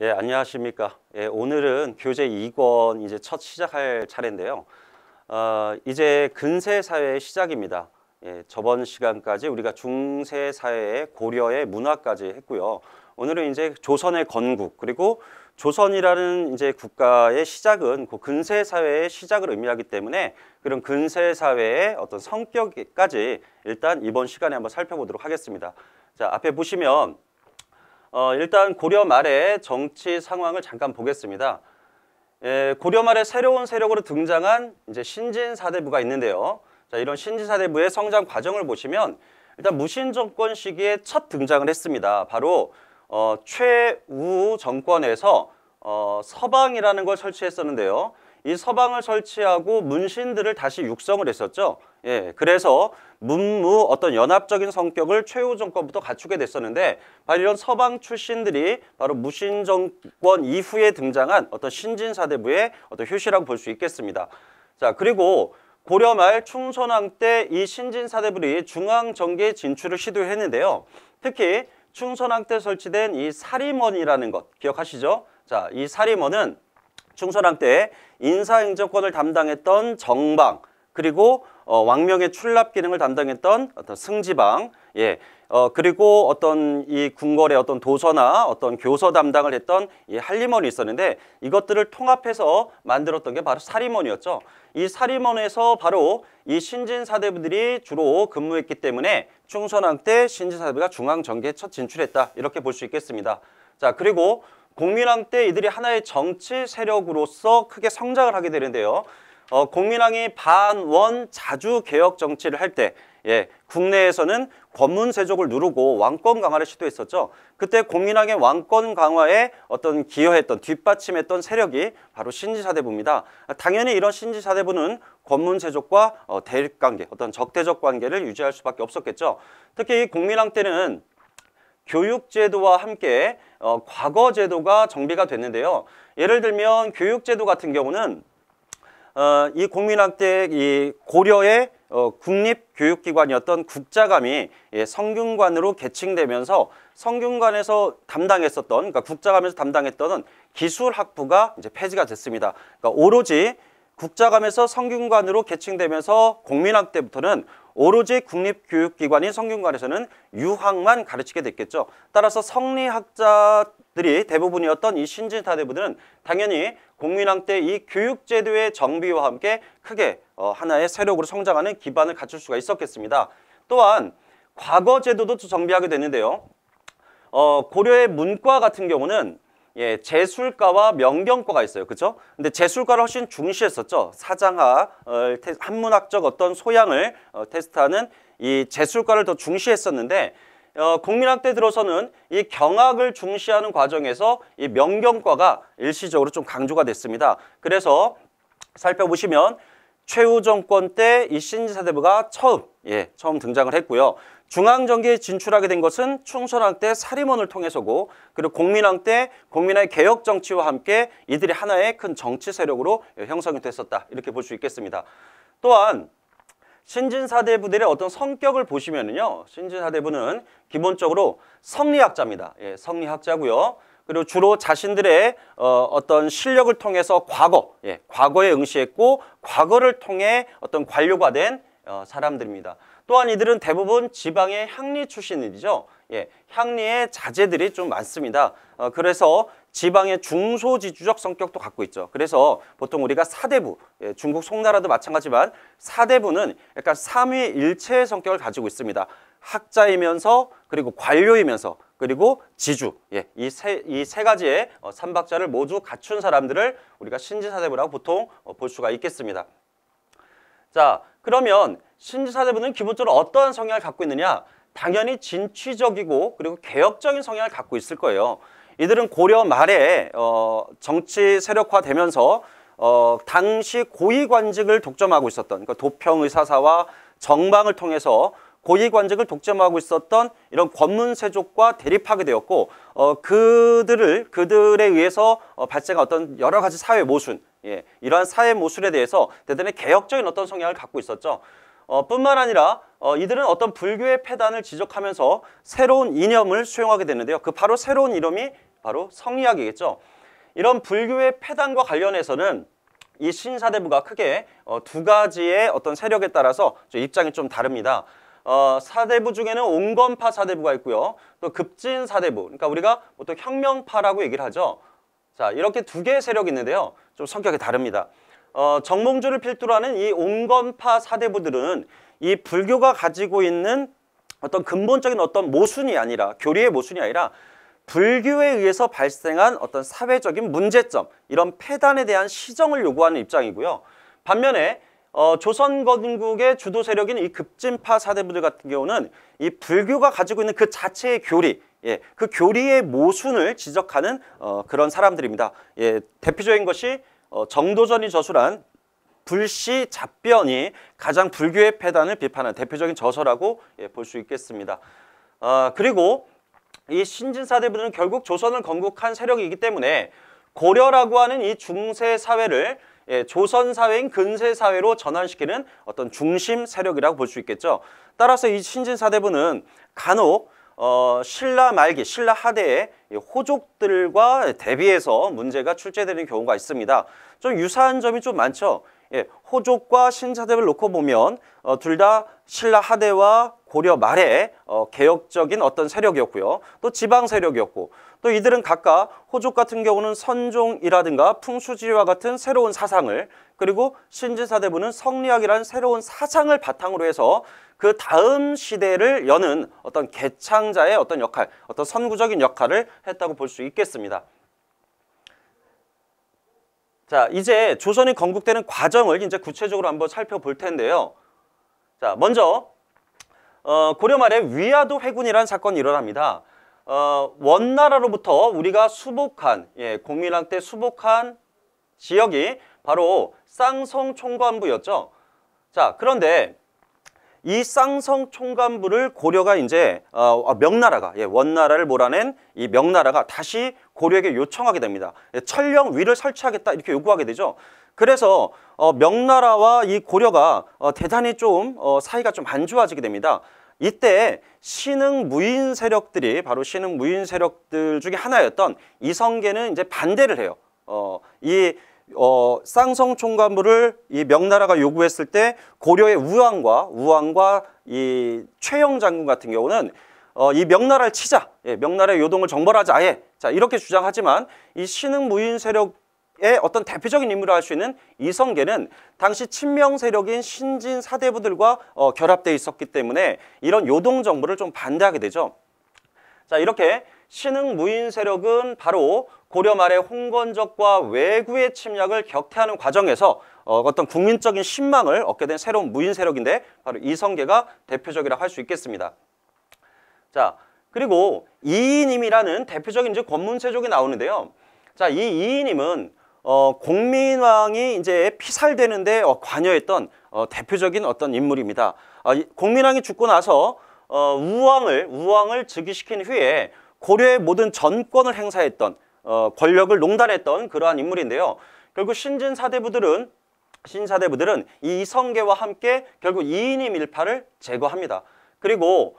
예, 안녕하십니까. 예, 오늘은 교재 2권 이제 첫 시작할 차례인데요. 이제 근세 사회의 시작입니다. 예, 저번 시간까지 우리가 중세 사회의 고려의 문화까지 했고요. 오늘은 이제 조선의 건국 그리고 조선이라는 이제 국가의 시작은 그 근세 사회의 시작을 의미하기 때문에 그런 근세 사회의 어떤 성격까지 일단 이번 시간에 한번 살펴보도록 하겠습니다. 자, 앞에 보시면 일단 고려 말의 정치 상황을 잠깐 보겠습니다. 고려 말에 새로운 세력으로 등장한 이제 신진사대부가 있는데요. 자, 이런 신진사대부의 성장 과정을 보시면 일단 무신 정권 시기에 첫 등장을 했습니다. 바로 최우 정권에서 서방이라는 걸 설치했었는데요. 이 서방을 설치하고 문신들을 다시 육성을 했었죠. 예, 그래서 문무 어떤 연합적인 성격을 최후 정권부터 갖추게 됐었는데 바로 이런 서방 출신들이 바로 무신 정권 이후에 등장한 어떤 신진사대부의 어떤 효시라고 볼 수 있겠습니다. 자, 그리고 고려 말 충선왕 때 이 신진사대부들이 중앙정계에 진출을 시도했는데요. 특히 충선왕 때 설치된 이 사림원이라는 것 기억하시죠? 자, 이 사림원은 충선왕 때 인사행정권을 담당했던 정방 그리고 왕명의 출납 기능을 담당했던 어떤 승지방, 예, 그리고 어떤 이 궁궐의 어떤 도서나 어떤 교서 담당을 했던 이 한림원이 있었는데 이것들을 통합해서 만들었던 게 바로 사림원이었죠. 이 사림원에서 바로 이 신진사대부들이 주로 근무했기 때문에 충선왕 때 신진사대부가 중앙정계에 첫 진출했다 이렇게 볼 수 있겠습니다. 자, 그리고 공민왕 때 이들이 하나의 정치 세력으로서 크게 성장을 하게 되는데요. 공민왕이 반원 자주 개혁 정치를 할 때, 예, 국내에서는 권문세족을 누르고 왕권 강화를 시도했었죠. 그때 공민왕의 왕권 강화에 어떤 기여했던 뒷받침했던 세력이 바로 신지사대부입니다. 당연히 이런 신지사대부는 권문세족과 대립관계, 어떤 적대적 관계를 유지할 수밖에 없었겠죠. 특히 공민왕 때는 교육제도와 함께 과거제도가 정비가 됐는데요. 예를 들면 교육제도 같은 경우는 이 공민왕 때 이 고려의 국립교육기관이었던 국자감이 성균관으로 개칭되면서 성균관에서 담당했었던, 그러니까 국자감에서 담당했던 기술학부가 이제 폐지가 됐습니다. 그러니까 오로지 국자감에서 성균관으로 개칭되면서 공민왕 때부터는 오로지 국립교육기관인 성균관에서는 유학만 가르치게 됐겠죠. 따라서 성리학자들이 대부분이었던 이 신진사대부들은 당연히 공민왕 때 이 교육제도의 정비와 함께 크게 하나의 세력으로 성장하는 기반을 갖출 수가 있었겠습니다. 또한 과거제도도 정비하게 됐는데요. 고려의 문과 같은 경우는 예, 제술과와 명경과가 있어요. 그렇죠? 근데 제술과를 훨씬 중시했었죠. 사장학, 한문학적 어떤 소양을 테스트하는 이 제술과를 더 중시했었는데 공민왕 때 들어서는 이 경학을 중시하는 과정에서 이 명경과가 일시적으로 좀 강조가 됐습니다. 그래서 살펴보시면 최후 정권 때 이 신진사대부가 처음 등장을 했고요. 중앙정계에 진출하게 된 것은 충선왕 때 사림원을 통해서고 그리고 공민왕 때 공민왕의 개혁정치와 함께 이들이 하나의 큰 정치 세력으로 형성이 됐었다. 이렇게 볼 수 있겠습니다. 또한 신진사대부들의 어떤 성격을 보시면은요. 신진사대부는 기본적으로 성리학자입니다. 예, 성리학자고요. 그리고 주로 자신들의 어떤 실력을 통해서 과거에 응시했고 과거를 통해 어떤 관료가 된 사람들입니다. 또한 이들은 대부분 지방의 향리 출신이죠. 예, 향리의 자제들이 좀 많습니다. 그래서 지방의 중소지주적 성격도 갖고 있죠. 그래서 보통 우리가 사대부, 예, 중국 송나라도 마찬가지지만 사대부는 약간 삼위일체의 성격을 가지고 있습니다. 학자이면서 그리고 관료이면서 그리고 지주, 예, 이 세 가지의 삼박자를 모두 갖춘 사람들을 우리가 신진사대부라고 보통 볼 수가 있겠습니다. 자, 그러면 신진사대부는 기본적으로 어떠한 성향을 갖고 있느냐? 당연히 진취적이고 그리고 개혁적인 성향을 갖고 있을 거예요. 이들은 고려 말에 정치 세력화되면서 당시 고위관직을 독점하고 있었던, 그러니까 도평의사사와 정방을 통해서 고위관직을 독점하고 있었던 이런 권문세족과 대립하게 되었고 그들에 의해서 발생한 어떤 여러 가지 사회 모순, 예, 이러한 사회 모순에 대해서 대단히 개혁적인 어떤 성향을 갖고 있었죠. 뿐만 아니라 이들은 어떤 불교의 폐단을 지적하면서 새로운 이념을 수용하게 되는데요. 그 바로 새로운 이념이 바로 성리학이겠죠. 이런 불교의 폐단과 관련해서는 이 신사대부가 크게 두 가지의 어떤 세력에 따라서 입장이 좀 다릅니다. 사대부 중에는 온건파 사대부가 있고요. 또 급진 사대부, 그러니까 우리가 보통 혁명파라고 얘기를 하죠. 자, 이렇게 두 개의 세력이 있는데요. 좀 성격이 다릅니다. 정몽주를 필두로 하는 이 온건파 사대부들은 이 불교가 가지고 있는 어떤 근본적인 어떤 모순이 아니라, 교리의 모순이 아니라 불교에 의해서 발생한 어떤 사회적인 문제점, 이런 폐단에 대한 시정을 요구하는 입장이고요. 반면에 조선 건국의 주도 세력인 이 급진파 사대부들 같은 경우는 이 불교가 가지고 있는 그 자체의 교리, 그 교리의 모순을 지적하는 그런 사람들입니다. 대표적인 것이 정도전이 저술한 불시 잡변이 가장 불교의 폐단을 비판하는 대표적인 저서라고 볼 수 있겠습니다. 그리고 이 신진사대부는 결국 조선을 건국한 세력이기 때문에 고려라고 하는 이 중세 사회를 조선 사회인 근세 사회로 전환시키는 어떤 중심 세력이라고 볼 수 있겠죠. 따라서 이 신진사대부는 간혹 신라 말기, 신라 하대의 호족들과 대비해서 문제가 출제되는 경우가 있습니다. 좀 유사한 점이 좀 많죠. 호족과 신사대부를 놓고 보면 둘 다 신라 하대와 고려 말에 개혁적인 어떤 세력이었고요. 또 지방 세력이었고, 또 이들은 각각 호족 같은 경우는 선종이라든가 풍수지리와 같은 새로운 사상을, 그리고 신진사대부는 성리학이라는 새로운 사상을 바탕으로 해서 그 다음 시대를 여는 어떤 개창자의 어떤 역할, 어떤 선구적인 역할을 했다고 볼 수 있겠습니다. 자, 이제 조선이 건국되는 과정을 이제 구체적으로 한번 살펴볼 텐데요. 자, 먼저 고려 말에 위화도 회군이라는 사건이 일어납니다. 원나라로부터 우리가 수복한, 공민왕 때 수복한 지역이 바로 쌍성 총관부였죠. 자, 그런데 이 쌍성 총관부를 고려가 이제 명나라가, 원나라를 몰아낸 이 명나라가 다시 고려에게 요청하게 됩니다. 천령 위를 설치하겠다 이렇게 요구하게 되죠. 그래서 명나라와 이 고려가 대단히 좀 사이가 좀 안 좋아지게 됩니다. 이때 신흥 무인 세력들이, 바로 신흥 무인 세력들 중에 하나였던 이성계는 이제 반대를 해요. 쌍성 총관부를 이 명나라가 요구했을 때 고려의 우왕과 이 최영 장군 같은 경우는 이 명나라를 치자, 명나라의 요동을 정벌하자, 아예, 자, 이렇게 주장하지만 이 신흥 무인 세력의 어떤 대표적인 인물을 할 수 있는 이성계는 당시 친명 세력인 신진 사대부들과 결합되어 있었기 때문에 이런 요동 정벌을 좀 반대하게 되죠. 자, 이렇게 신흥 무인 세력은 바로 고려 말의 홍건적과 왜구의 침략을 격퇴하는 과정에서 어떤 국민적인 신망을 얻게 된 새로운 무인 세력인데, 바로 이성계가 대표적이라고 할 수 있겠습니다. 자, 그리고 이이님이라는 대표적인 이제 권문세족이 나오는데요. 자, 이 이이님은 공민왕이 이제 피살되는데 관여했던 대표적인 어떤 인물입니다. 공민왕이 죽고 나서 우왕을 즉위시킨 후에 고려의 모든 전권을 행사했던, 권력을 농단했던 그러한 인물인데요. 결국 신사대부들은 이 이성계와 함께 결국 이이님 일파를 제거합니다. 그리고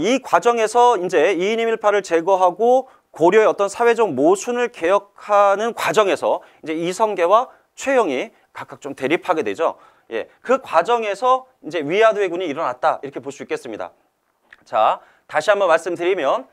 이 과정에서 이제 이이님 일파를 제거하고 고려의 어떤 사회적 모순을 개혁하는 과정에서 이제 이성계와 최영이 각각 좀 대립하게 되죠. 그 과정에서 이제 위화도 회군이 일어났다 이렇게 볼 수 있겠습니다. 자, 다시 한번 말씀드리면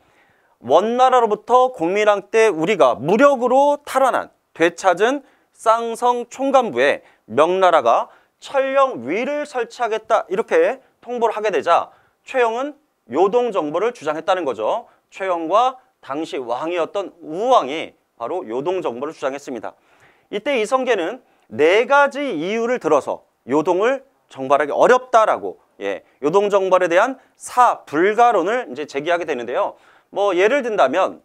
원나라로부터 공민왕 때 우리가 무력으로 탈환한, 되찾은 쌍성 총관부에 명나라가 천령 위를 설치하겠다 이렇게 통보를 하게 되자 최영은 요동 정벌을 주장했다는 거죠. 최영과 당시 왕이었던 우왕이 바로 요동 정벌을 주장했습니다. 이때 이성계는 4가지 이유를 들어서 요동을 정벌하기 어렵다라고, 요동 정벌에 대한 사불가론을 이제 제기하게 되는데요. 뭐 예를 든다면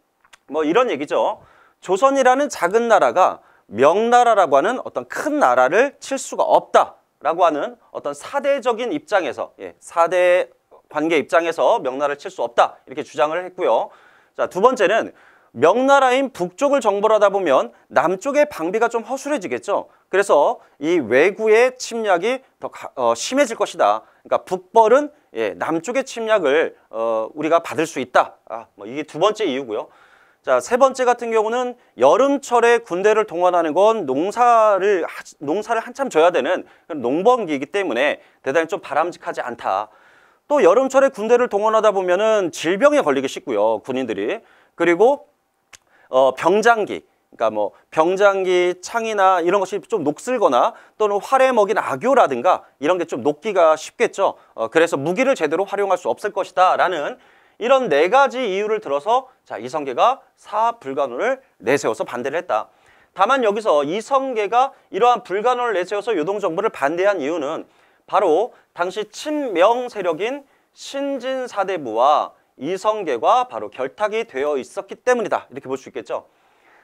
이런 얘기죠. 조선이라는 작은 나라가 명나라라고 하는 어떤 큰 나라를 칠 수가 없다라고 하는 어떤 사대적인 입장에서, 사대 관계 입장에서 명나라를 칠 수 없다 이렇게 주장을 했고요. 자, 두 번째는 명나라인 북쪽을 정벌하다 보면 남쪽의 방비가 좀 허술해지겠죠. 그래서 이 왜구의 침략이 더 심해질 것이다. 그러니까 북벌은 남쪽의 침략을 우리가 받을 수 있다. 이게 두 번째 이유고요. 자, 세 번째 같은 경우는 여름철에 군대를 동원하는 건 농사를 한참 져야 되는 그런 농번기이기 때문에 대단히 좀 바람직하지 않다. 또 여름철에 군대를 동원하다 보면은 질병에 걸리기 쉽고요, 군인들이. 그리고 병장기, 그러니까 뭐 병장기 창이나 이런 것이 좀 녹슬거나 또는 활에 먹인 악효라든가 이런 게 좀 녹기가 쉽겠죠. 그래서 무기를 제대로 활용할 수 없을 것이다라는 이런 네 가지 이유를 들어서 자, 이성계가 사불간호를 내세워서 반대를 했다. 다만 여기서 이성계가 이러한 불간호를 내세워서 요동정부를 반대한 이유는 바로 당시 친명 세력인 신진사대부와 이성계가 바로 결탁이 되어 있었기 때문이다. 이렇게 볼 수 있겠죠.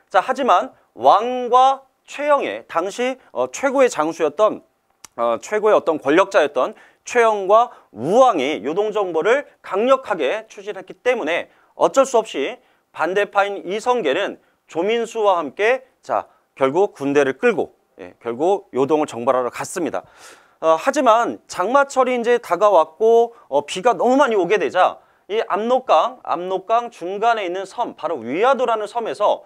자, 하지만 왕과 최영의 당시 최고의 장수였던 최고의 어떤 권력자였던 최영과 우왕이 요동정보를 강력하게 추진했기 때문에 어쩔 수 없이 반대파인 이성계는 조민수와 함께 자, 결국 군대를 끌고 결국 요동을 정벌하러 갔습니다. 하지만 장마철이 이제 다가왔고 비가 너무 많이 오게 되자 이 압록강 중간에 있는 섬, 바로 위화도라는 섬에서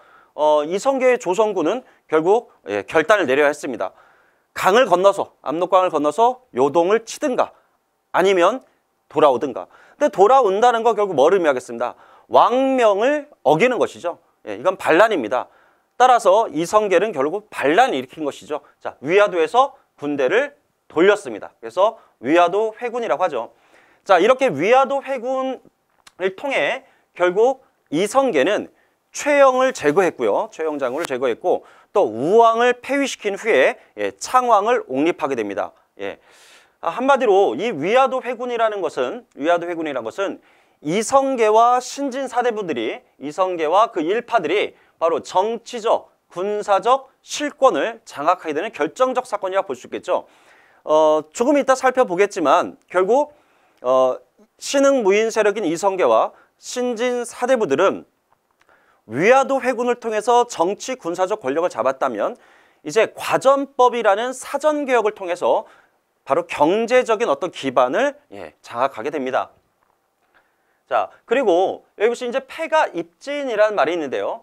이성계의 조선군은 결국 결단을 내려야 했습니다. 강을 건너서, 압록강을 건너서 요동을 치든가 아니면 돌아오든가. 근데 돌아온다는 거 결국 뭐를 의미하겠습니다. 왕명을 어기는 것이죠. 이건 반란입니다. 따라서 이성계는 결국 반란을 일으킨 것이죠. 자, 위화도에서 군대를 돌렸습니다. 그래서 위화도 회군이라고 하죠. 자, 이렇게 위화도 회군을 통해 결국 이성계는 최영을 제거했고요. 최영 장군을 제거했고 또 우왕을 폐위시킨 후에 창왕을 옹립하게 됩니다. 한마디로 이 위화도 회군이라는 것은 이성계와 신진사대부들이 이성계와 그 일파들이 바로 정치적, 군사적 실권을 장악하게 되는 결정적 사건이라고 볼 수 있겠죠. 조금 이따 살펴보겠지만 결국 신흥 무인 세력인 이성계와 신진사대부들은 위화도 회군을 통해서 정치 군사적 권력을 잡았다면 이제 과전법이라는 사전개혁을 통해서 바로 경제적인 어떤 기반을 장악하게 됩니다. 자, 그리고 여기 보시면 이제 패가 입진이라는 말이 있는데요.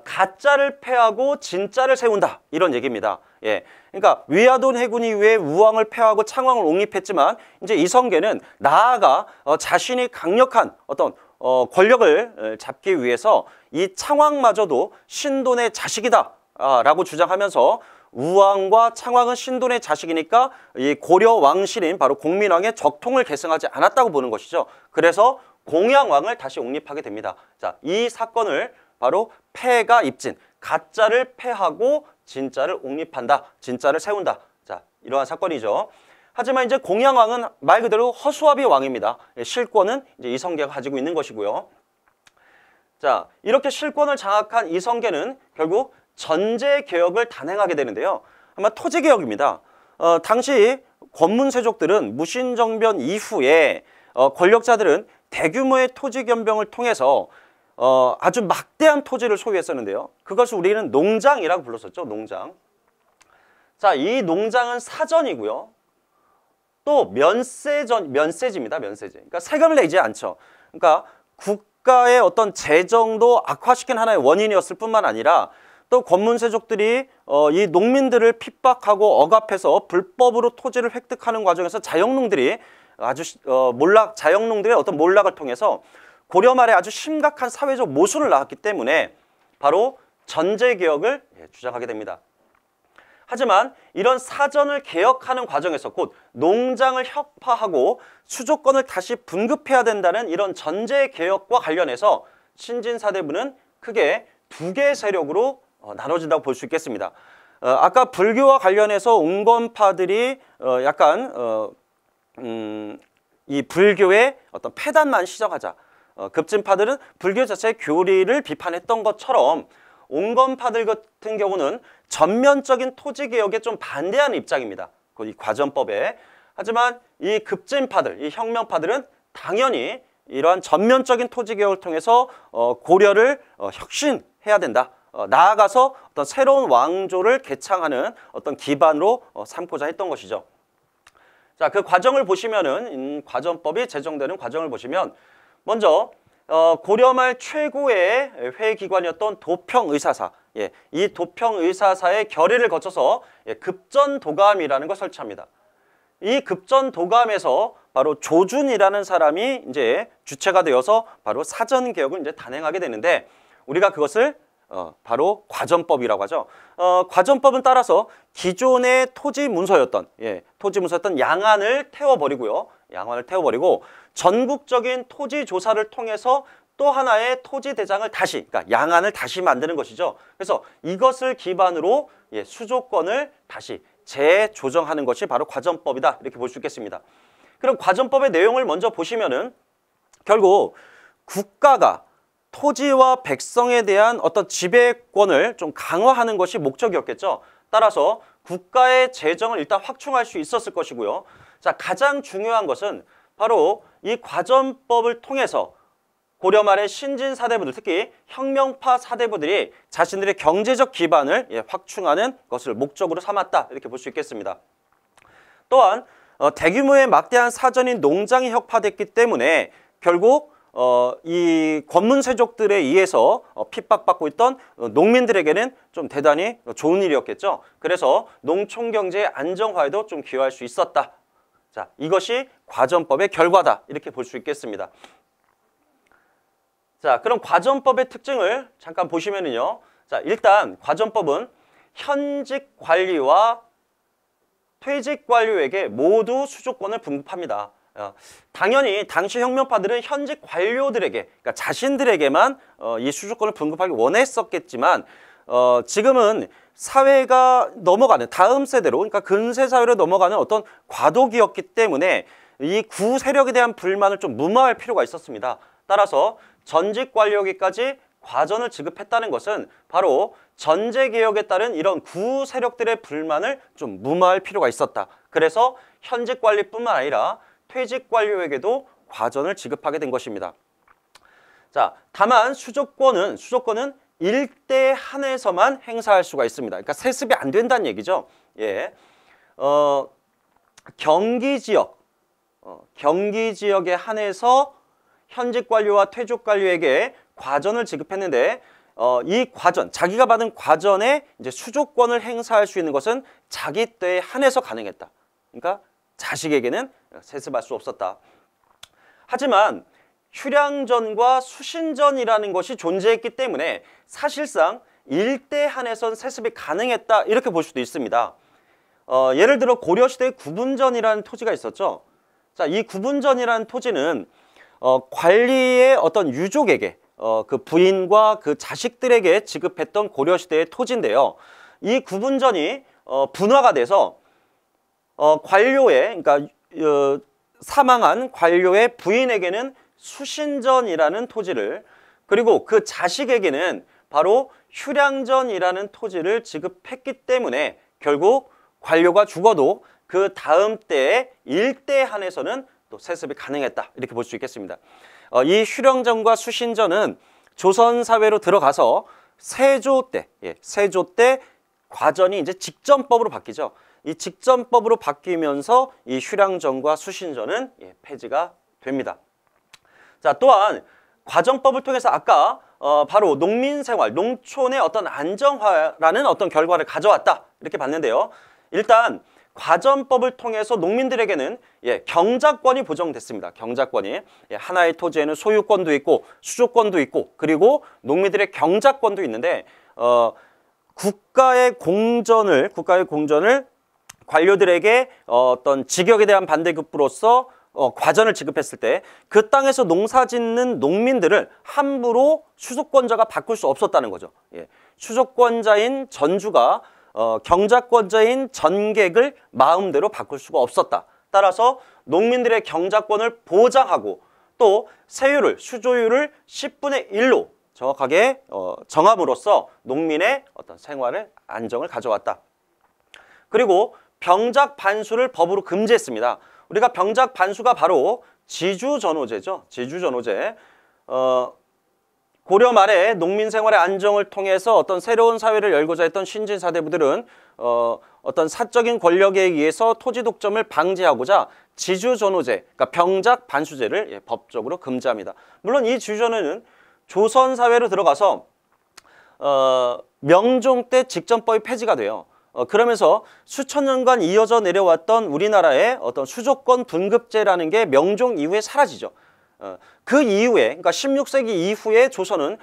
가짜를 패하고 진짜를 세운다 이런 얘기입니다. 그러니까 위화도 회군 이후에 우왕을 패하고 창왕을 옹립했지만 이제 이성계는 나아가 자신이 강력한 어떤 권력을 잡기 위해서 이 창왕마저도 신돈의 자식이다 라고 주장하면서 우왕과 창왕은 신돈의 자식이니까 이 고려 왕실인 바로 공민왕의 적통을 계승하지 않았다고 보는 것이죠. 그래서 공양왕을 다시 옹립하게 됩니다. 자, 이 사건을 바로 패가 입진, 가짜를 패하고 진짜를 옹립한다, 진짜를 세운다. 자, 이러한 사건이죠. 하지만 이제 공양왕은 말 그대로 허수아비 왕입니다. 실권은 이제 이성계가 가지고 있는 것이고요. 자, 이렇게 실권을 장악한 이성계는 결국 전제 개혁을 단행하게 되는데요. 아마 토지 개혁입니다. 당시 권문세족들은 무신정변 이후에 권력자들은 대규모의 토지 변경을 통해서 아주 막대한 토지를 소유했었는데요. 그것을 우리는 농장이라고 불렀었죠. 농장. 자, 이 농장은 사전이고요. 또 면세지입니다. 면세제. 그러니까 세금을 내지 않죠. 그러니까 국가의 어떤 재정도 악화시킨 하나의 원인이었을 뿐만 아니라 또 권문세족들이 이 농민들을 핍박하고 억압해서 불법으로 토지를 획득하는 과정에서 자영농들이 자영농들의 어떤 몰락을 통해서 고려 말에 아주 심각한 사회적 모순을 낳았기 때문에 바로 전제개혁을 주장하게 됩니다. 하지만 이런 사전을 개혁하는 과정에서 곧 농장을 혁파하고 수조권을 다시 분급해야 된다는 이런 전제개혁과 관련해서 신진사대부는 크게 두 개의 세력으로 나눠진다고 볼 수 있겠습니다. 아까 불교와 관련해서 웅건파들이 약간 이 불교의 어떤 폐단만 시정하자. 급진파들은 불교 자체의 교리를 비판했던 것처럼 옹건파들 같은 경우는 전면적인 토지개혁에 좀 반대하는 입장입니다. 이 과전법에. 하지만 이 급진파들, 이 혁명파들은 당연히 이러한 전면적인 토지개혁을 통해서 고려를 혁신해야 된다. 나아가서 어떤 새로운 왕조를 개창하는 어떤 기반으로 삼고자 했던 것이죠. 자, 그 과정을 보시면은 과전법이 제정되는 과정을 보시면 먼저 고려 말 최고의 회기관이었던 도평의사사, 예, 이 도평의사사의 결의를 거쳐서 급전도감이라는 걸 설치합니다. 이 급전도감에서 바로 조준이라는 사람이 이제 주체가 되어서 바로 사전개혁을 이제 단행하게 되는데, 우리가 그것을 바로 과전법이라고 하죠. 과전법은 따라서 기존의 토지 문서였던 양안을 태워버리고요. 양안을 태워버리고 전국적인 토지 조사를 통해서 또 하나의 토지 대장을 다시, 그러니까 양안을 다시 만드는 것이죠. 그래서 이것을 기반으로 수조권을 다시 재조정하는 것이 바로 과전법이다, 이렇게 볼 수 있겠습니다. 그럼 과전법의 내용을 먼저 보시면은 결국 국가가 토지와 백성에 대한 어떤 지배권을 좀 강화하는 것이 목적이었겠죠. 따라서 국가의 재정을 일단 확충할 수 있었을 것이고요. 자, 가장 중요한 것은 바로 이 과전법을 통해서 고려 말의 신진 사대부들, 특히 혁명파 사대부들이 자신들의 경제적 기반을 확충하는 것을 목적으로 삼았다, 이렇게 볼 수 있겠습니다. 또한 대규모의 막대한 사전인 농장이 혁파됐기 때문에 결국 이 권문세족들에 의해서 핍박받고 있던 농민들에게는 좀 대단히 좋은 일이었겠죠. 그래서 농촌경제의 안정화에도 좀 기여할 수 있었다. 자, 이것이 과전법의 결과다, 이렇게 볼 수 있겠습니다. 자, 그럼 과전법의 특징을 잠깐 보시면은요. 자, 일단 과전법은 현직 관리와 퇴직 관료에게 모두 수조권을 분급합니다. 당연히 당시 혁명파들은 현직 관료들에게, 그러니까 자신들에게만 이 수조권을 분급하기 원했었겠지만, 지금은 사회가 넘어가는 다음 세대로, 그러니까 근세 사회로 넘어가는 어떤 과도기였기 때문에 이 구 세력에 대한 불만을 좀 무마할 필요가 있었습니다. 따라서 전직 관료에게까지 과전을 지급했다는 것은 바로 전제개혁에 따른 이런 구 세력들의 불만을 좀 무마할 필요가 있었다. 그래서 현직 관리뿐만 아니라 퇴직 관료에게도 과전을 지급하게 된 것입니다. 자, 다만 수조권은 일대 한에서만 행사할 수가 있습니다. 그러니까 세습이 안 된다는 얘기죠. 예, 경기 지역에 한해서 현직 관료와 퇴직 관료에게 과전을 지급했는데, 이 과전, 자기가 받은 과전에 이제 수조권을 행사할 수 있는 것은 자기 때에 한해서 가능했다. 그러니까 자식에게는 세습할 수 없었다. 하지만 휴량전과 수신전이라는 것이 존재했기 때문에 사실상 일대 한에선 세습이 가능했다, 이렇게 볼 수도 있습니다. 예를 들어 고려시대에 구분전이라는 토지가 있었죠. 자, 이 구분전이라는 토지는 관리의 어떤 유족에게, 그 부인과 그 자식들에게 지급했던 고려시대의 토지인데요. 이 구분전이 분화가 돼서 관료의, 그러니까 사망한 관료의 부인에게는 수신전이라는 토지를, 그리고 그 자식에게는 바로 휴량전이라는 토지를 지급했기 때문에 결국 관료가 죽어도 그 다음 때에 일대 한에서는 또 세습이 가능했다, 이렇게 볼 수 있겠습니다. 이 휴량전과 수신전은 조선 사회로 들어가서 세조 때 과전이 이제 직전법으로 바뀌죠. 이 직전법으로 바뀌면서 이 휴량전과 수신전은 폐지가 됩니다. 자, 또한 과전법을 통해서 아까 바로 농민생활, 농촌의 어떤 안정화라는 어떤 결과를 가져왔다, 이렇게 봤는데요. 일단 과전법을 통해서 농민들에게는 경작권이 보정됐습니다. 경작권이, 하나의 토지에는 소유권도 있고 수조권도 있고, 그리고 농민들의 경작권도 있는데, 국가의 공전을 관료들에게 어떤 직역에 대한 반대급부로서 과전을 지급했을 때 그 땅에서 농사 짓는 농민들을 함부로 수조권자가 바꿀 수 없었다는 거죠. 수조권자인 전주가 경작권자인 전객을 마음대로 바꿀 수가 없었다. 따라서 농민들의 경작권을 보장하고 또 세율을, 수조율을 10분의 1로 정확하게 정함으로써 농민의 어떤 생활을 안정을 가져왔다. 그리고 병작 반수를 법으로 금지했습니다. 우리가 병작 반수가 바로 지주전호제죠. 지주전호제. 고려 말에 농민 생활의 안정을 통해서 어떤 새로운 사회를 열고자 했던 신진 사대부들은 어떤 사적인 권력에 의해서 토지 독점을 방지하고자 지주전호제, 그러니까 병작 반수제를 법적으로 금지합니다. 물론 이 지주전호는 조선 사회로 들어가서 명종 때 직전법이 폐지가 돼요. 그러면서 수천 년간 이어져 내려왔던 우리나라의 어떤 수조권 분급제라는 게 명종 이후에 사라지죠. 그 이후에, 그러니까 16세기 이후에 조선은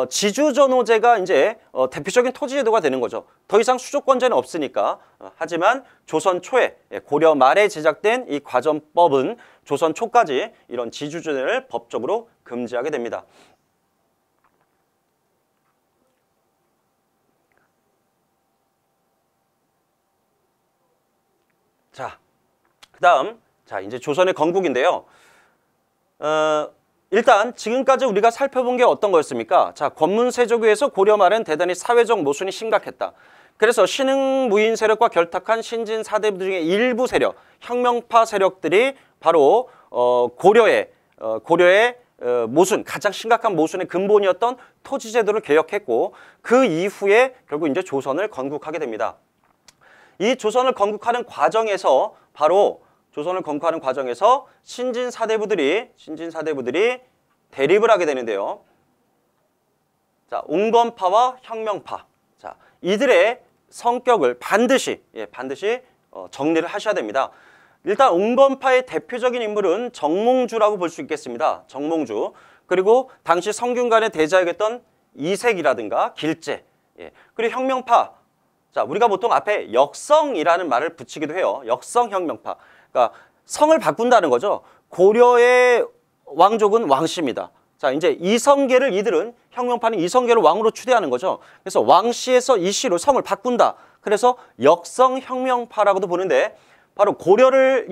지주전호제가 이제 대표적인 토지제도가 되는 거죠. 더 이상 수조권제는 없으니까. 하지만 조선 초에, 고려 말에 제작된 이 과전법은 조선 초까지 이런 지주전호제를 법적으로 금지하게 됩니다. 자, 그다음 이제 조선의 건국인데요. 일단 지금까지 우리가 살펴본 게 어떤 거였습니까? 자, 권문세조기에서 고려 말은 대단히 사회적 모순이 심각했다. 그래서 신흥무인 세력과 결탁한 신진 사대부 중의 일부 세력, 혁명파 세력들이 바로 고려의 모순, 가장 심각한 모순의 근본이었던 토지제도를 개혁했고, 그 이후에 결국 이제 조선을 건국하게 됩니다. 이 조선을 건국하는 과정에서 신진 사대부들이 대립을 하게 되는데요. 자, 웅건파와 혁명파. 자, 이들의 성격을 반드시 정리를 하셔야 됩니다. 일단 웅건파의 대표적인 인물은 정몽주라고 볼 수 있겠습니다. 정몽주. 그리고 당시 성균관의 대자였던 이색이라든가 길재. 그리고 혁명파. 자, 우리가 보통 앞에 역성이라는 말을 붙이기도 해요. 역성혁명파. 그러니까 성을 바꾼다는 거죠. 고려의 왕족은 왕씨입니다. 자, 이제 이성계를 혁명파는 이성계를 왕으로 추대하는 거죠. 그래서 왕씨에서 이씨로 성을 바꾼다. 그래서 역성혁명파라고도 보는데, 바로 고려를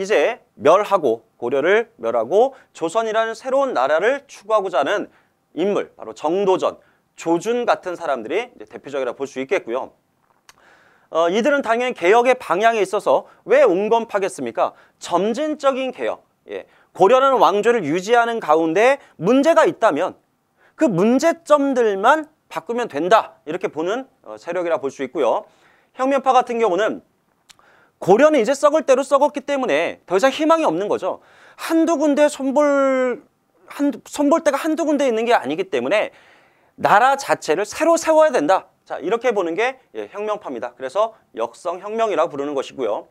멸하고 조선이라는 새로운 나라를 추구하고자 하는 인물, 바로 정도전, 조준 같은 사람들이 이제 대표적이라고 볼 수 있겠고요. 이들은 당연히 개혁의 방향에 있어서 왜 웅건파겠습니까? 점진적인 개혁. 고려라는 왕조를 유지하는 가운데 문제가 있다면 그 문제점들만 바꾸면 된다. 이렇게 보는 세력이라 볼 수 있고요. 혁명파 같은 경우는 고려는 이제 썩을 대로 썩었기 때문에 더 이상 희망이 없는 거죠. 한두 군데 손볼 데가 한두 군데 있는 게 아니기 때문에 나라 자체를 새로 세워야 된다. 자, 이렇게 보는 게 혁명파입니다. 그래서 역성혁명이라고 부르는 것이고요.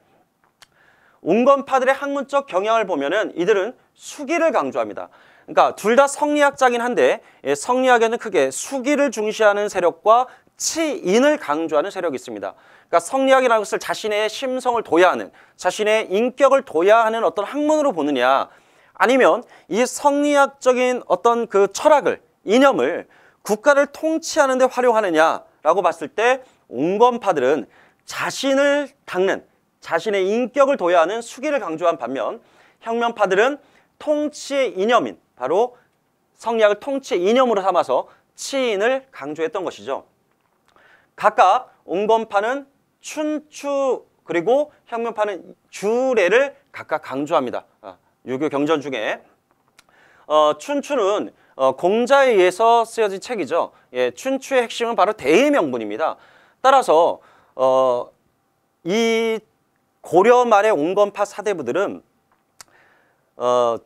웅건파들의 학문적 경향을 보면은 이들은 수기를 강조합니다. 그러니까 둘 다 성리학자긴 한데 성리학에는 크게 수기를 중시하는 세력과 치인을 강조하는 세력이 있습니다. 그러니까 성리학이라는 것을 자신의 심성을 도야하는, 자신의 인격을 도야하는 어떤 학문으로 보느냐, 아니면 이 성리학적인 어떤 그 철학을, 이념을 국가를 통치하는 데 활용하느냐라고 봤을 때 웅건파들은 자신을 닦는, 자신의 인격을 도야하는 수기를 강조한 반면 혁명파들은 통치의 이념인, 바로 성리학을 통치의 이념으로 삼아서 치인을 강조했던 것이죠. 각각 웅건파는 춘추, 그리고 혁명파는 주례를 각각 강조합니다. 유교 경전 중에 춘추는 공자에 의해서 쓰여진 책이죠. 춘추의 핵심은 바로 대의 명분입니다. 따라서 이 고려 말의 웅건파 사대부들은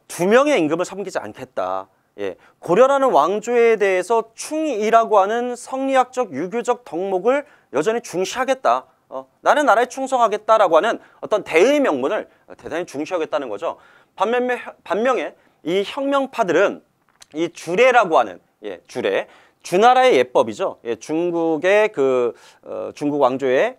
두 명의 임금을 섬기지 않겠다. 고려라는 왕조에 대해서 충이라고 하는 성리학적 유교적 덕목을 여전히 중시하겠다. 나는 나라에 충성하겠다라고 하는 어떤 대의 명분을 대단히 중시하겠다는 거죠. 반면에 이 혁명파들은 이 주례라고 하는 주례, 주나라의 예법이죠. 중국의 중국 왕조의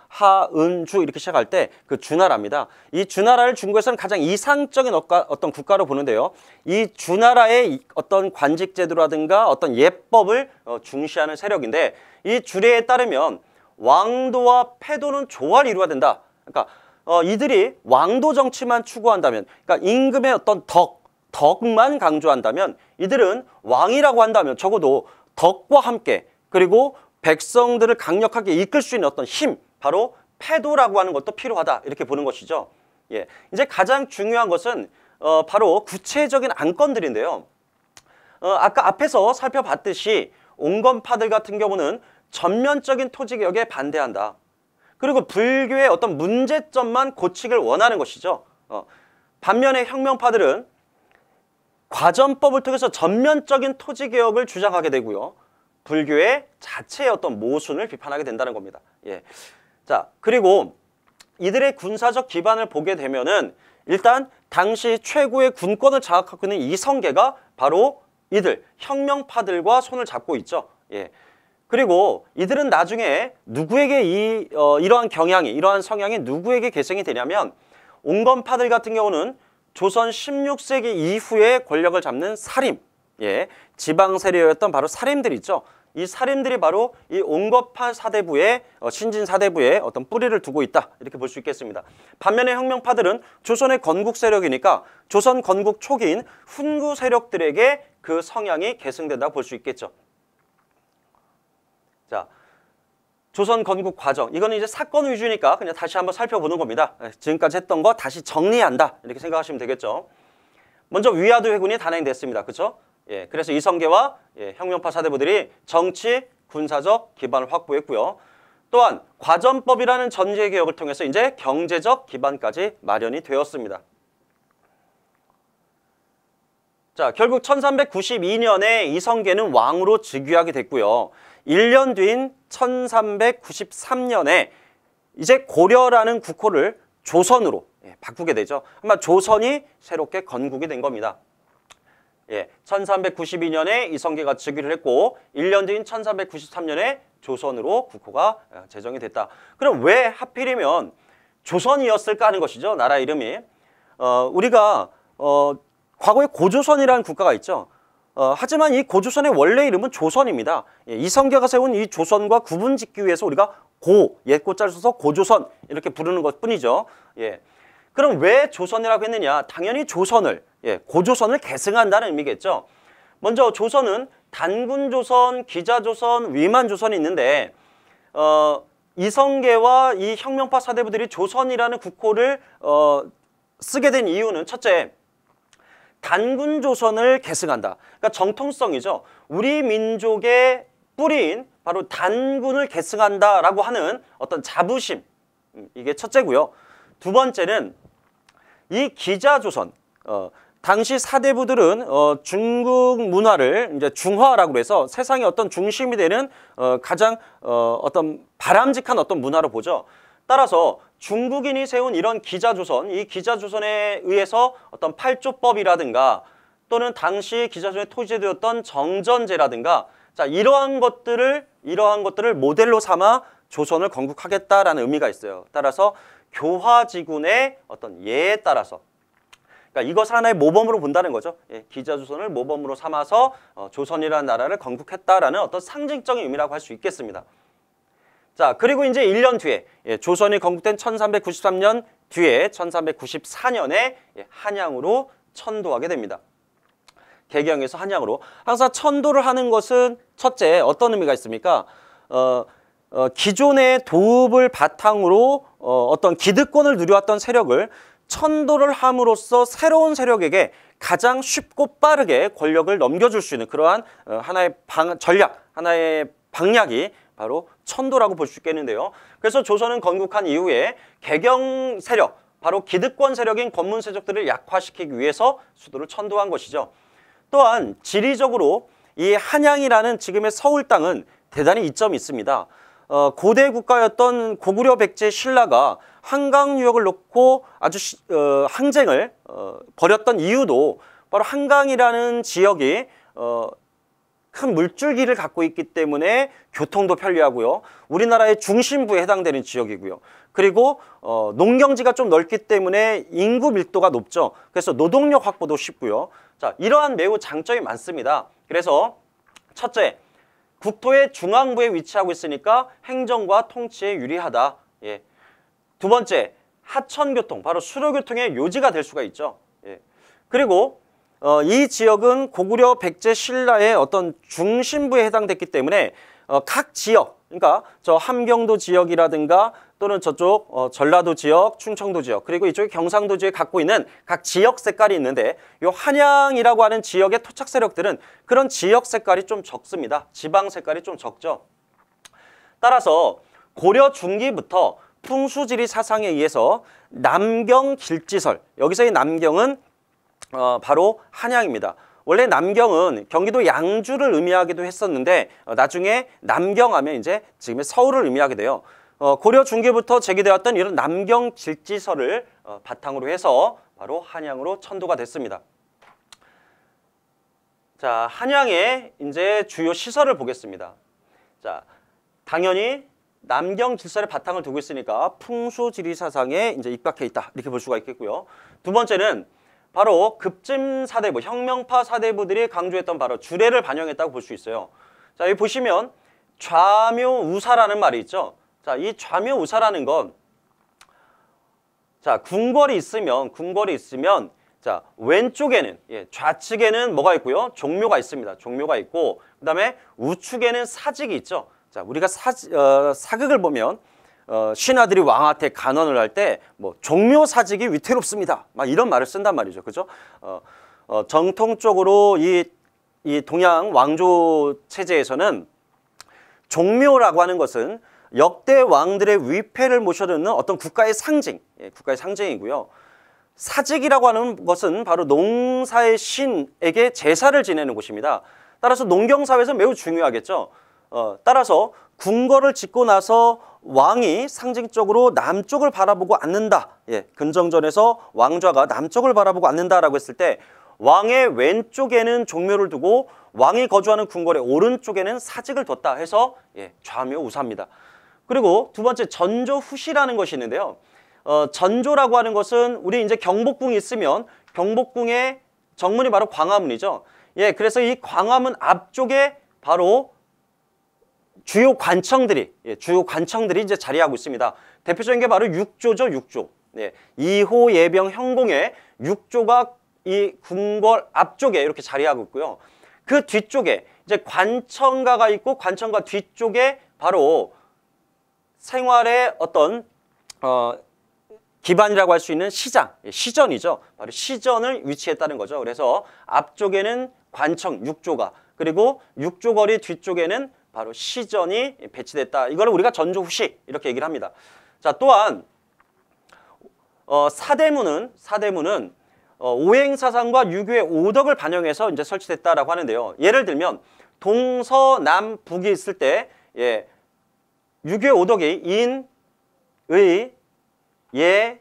하은주 이렇게 시작할 때 그 주나라입니다. 이 주나라를 중국에서는 가장 이상적인 어떤 국가로 보는데요. 이 주나라의 어떤 관직 제도라든가 어떤 예법을 중시하는 세력인데, 이 주례에 따르면 왕도와 패도는 조화를 이루어야 된다. 그러니까 이들이 왕도 정치만 추구한다면, 그러니까 임금의 어떤 덕만 강조한다면, 이들은 왕이라고 한다면 적어도 덕과 함께, 그리고 백성들을 강력하게 이끌 수 있는 어떤 힘, 바로 패도라고 하는 것도 필요하다. 이렇게 보는 것이죠. 이제 가장 중요한 것은 바로 구체적인 안건들인데요. 아까 앞에서 살펴봤듯이 온건파들 같은 경우는 전면적인 토지개혁에 반대한다. 그리고 불교의 어떤 문제점만 고치길 원하는 것이죠. 반면에 혁명파들은 과전법을 통해서 전면적인 토지개혁을 주장하게 되고요. 불교의 자체의 어떤 모순을 비판하게 된다는 겁니다. 예. 자, 그리고 이들의 군사적 기반을 보게 되면은 일단 당시 최고의 군권을 장악하고 있는 이성계가 바로 이들 혁명파들과 손을 잡고 있죠. 예. 그리고 이들은 나중에 누구에게 이러한 경향이, 이러한 성향이 누구에게 계승이 되냐면 온건파들 같은 경우는 조선 16세기 이후에 권력을 잡는 사림, 예, 지방 세력이었던 바로 사림들 있죠. 이 사림들이 바로 이 온건파 사대부의 신진 사대부의 어떤 뿌리를 두고 있다 이렇게 볼 수 있겠습니다. 반면에 혁명파들은 조선의 건국 세력이니까 조선 건국 초기인 훈구 세력들에게 그 성향이 계승된다고 볼 수 있겠죠. 자, 조선 건국 과정, 이거는 이제 사건 위주니까 그냥 다시 한번 살펴보는 겁니다. 지금까지 했던 거 다시 정리한다 이렇게 생각하시면 되겠죠. 먼저 위화도 회군이 단행됐습니다. 그렇죠? 예, 그래서 이성계와 혁명파 사대부들이 정치, 군사적 기반을 확보했고요. 또한 과전법이라는 전제 개혁을 통해서 이제 경제적 기반까지 마련이 되었습니다. 자, 결국 1392년에 이성계는 왕으로 즉위하게 됐고요. 1년 뒤인 1393년에 이제 고려라는 국호를 조선으로 바꾸게 되죠. 아마 조선이 새롭게 건국이 된 겁니다. 예, 1392년에 이성계가 즉위를 했고 1년 뒤인 1393년에 조선으로 국호가 제정이 됐다. 그럼 왜 하필이면 조선이었을까 하는 것이죠. 나라 이름이. 우리가 과거에 고조선이라는 국가가 있죠. 하지만 이 고조선의 원래 이름은 조선입니다. 예, 이성계가 세운 이 조선과 구분 짓기 위해서 우리가 옛고자를 써서 고조선 이렇게 부르는 것 뿐이죠. 예. 그럼 왜 조선이라고 했느냐? 당연히 조선을, 고조선을 계승한다는 의미겠죠. 먼저 조선은 단군조선, 기자조선, 위만조선이 있는데 이성계와 이 혁명파 사대부들이 조선이라는 국호를 쓰게 된 이유는 첫째, 단군조선을 계승한다. 그러니까 정통성이죠. 우리 민족의 뿌리인 바로 단군을 계승한다라고 하는 어떤 자부심, 이게 첫째고요. 두 번째는 이 기자조선, 당시 사대부들은 중국 문화를 이제 중화라고 해서 세상의 어떤 중심이 되는 가장 어떤 바람직한 어떤 문화로 보죠. 따라서 중국인이 세운 이런 기자조선, 이 기자조선에 의해서 어떤 팔조법이라든가 또는 당시 기자조선에 토지되었던 정전제라든가 자, 이러한 것들을 모델로 삼아 조선을 건국하겠다라는 의미가 있어요. 따라서 교화지군의 어떤 예에 따라서 그러니까 이것을 하나의 모범으로 본다는 거죠. 예, 기자조선을 모범으로 삼아서 조선이라는 나라를 건국했다라는 어떤 상징적인 의미라고 할 수 있겠습니다. 자, 그리고 이제 1년 뒤에 조선이 건국된 1393년 뒤에 1394년에 한양으로 천도하게 됩니다. 개경에서 한양으로. 항상 천도를 하는 것은 첫째 어떤 의미가 있습니까? 기존의 도읍을 바탕으로 어떤 기득권을 누려왔던 세력을 천도를 함으로써 새로운 세력에게 가장 쉽고 빠르게 권력을 넘겨줄 수 있는 그러한 하나의 전략, 하나의 방략이 바로 천도라고 볼 수 있겠는데요. 그래서 조선은 건국한 이후에 개경 세력, 바로 기득권 세력인 권문 세력들을 약화시키기 위해서 수도를 천도한 것이죠. 또한 지리적으로 이 한양이라는 지금의 서울 땅은 대단히 이점이 있습니다. 고대 국가였던 고구려 백제 신라가 한강 유역을 놓고 아주 항쟁을 벌였던 이유도 바로 한강이라는 지역이 큰 물줄기를 갖고 있기 때문에 교통도 편리하고요. 우리나라의 중심부에 해당되는 지역이고요. 그리고 농경지가 좀 넓기 때문에 인구 밀도가 높죠. 그래서 노동력 확보도 쉽고요. 자, 이러한 매우 장점이 많습니다. 그래서 첫째, 국토의 중앙부에 위치하고 있으니까 행정과 통치에 유리하다. 예. 두 번째, 하천교통, 바로 수로교통의 요지가 될 수가 있죠. 예. 그리고 이 지역은 고구려 백제 신라의 어떤 중심부에 해당됐기 때문에 각 지역, 그러니까 저 함경도 지역이라든가 또는 저쪽 전라도 지역, 충청도 지역, 그리고 이쪽에 경상도 지역에 갖고 있는 각 지역 색깔이 있는데 이 한양이라고 하는 지역의 토착 세력들은 그런 지역 색깔이 좀 적습니다. 지방 색깔이 좀 적죠. 따라서 고려 중기부터 풍수지리 사상에 의해서 남경 길지설, 여기서의 남경은 바로 한양입니다. 원래 남경은 경기도 양주를 의미하기도 했었는데 나중에 남경하면 이제 지금의 서울을 의미하게 돼요. 고려 중기부터 제기되었던 이런 남경 길지설을 바탕으로 해서 바로 한양으로 천도가 됐습니다. 자, 한양의 이제 주요 시설을 보겠습니다. 자, 당연히 남경 질서의 바탕을 두고 있으니까 풍수지리 사상에 이제 입각해 있다 이렇게 볼 수가 있겠고요. 두 번째는 바로 급진 사대부, 혁명파 사대부들이 강조했던 바로 주례를 반영했다고 볼 수 있어요. 자, 여기 보시면 좌묘우사라는 말이 있죠. 자, 이 좌묘우사라는 건 자, 궁궐이 있으면 자, 왼쪽에는 좌측에는 뭐가 있고요? 종묘가 있습니다. 종묘가 있고 그다음에 우측에는 사직이 있죠. 자, 우리가 사극을 보면 신하들이 왕한테 간언을 할 때 뭐 종묘 사직이 위태롭습니다. 막 이런 말을 쓴단 말이죠. 그죠? 정통적으로 이 동양 왕조 체제에서는 종묘라고 하는 것은 역대 왕들의 위패를 모셔두는 어떤 국가의 상징, 국가의 상징이고요. 사직이라고 하는 것은 바로 농사의 신에게 제사를 지내는 곳입니다. 따라서 농경사회에서 매우 중요하겠죠. 따라서 궁궐을 짓고 나서 왕이 상징적으로 남쪽을 바라보고 앉는다. 근정전에서 왕좌가 남쪽을 바라보고 앉는다라고 했을 때 왕의 왼쪽에는 종묘를 두고 왕이 거주하는 궁궐의 오른쪽에는 사직을 뒀다 해서 좌묘우사입니다. 그리고 두 번째 전조후시라는 것이 있는데요. 전조라고 하는 것은 우리 이제 경복궁이 있으면 경복궁의 정문이 바로 광화문이죠. 그래서 이 광화문 앞쪽에 바로 주요 관청들이 이제 자리하고 있습니다. 대표적인 게 바로 육조죠, 육조. 2호 예병 형공의 육조가 이 궁궐 앞쪽에 이렇게 자리하고 있고요. 그 뒤쪽에 이제 관청가가 있고 관청가 뒤쪽에 바로 생활의 어떤 기반이라고 할 수 있는 시장, 시전이죠. 바로 시전을 위치했다는 거죠. 그래서 앞쪽에는 관청, 육조가, 그리고 육조거리 뒤쪽에는 바로 시전이 배치됐다. 이걸 우리가 전조후시 이렇게 얘기를 합니다. 자, 또한 사대문은 오행사상과 유교의 오덕을 반영해서 이제 설치됐다라고 하는데요. 예를 들면 동서남북이 있을 때 유교의 오덕이 인, 의, 예,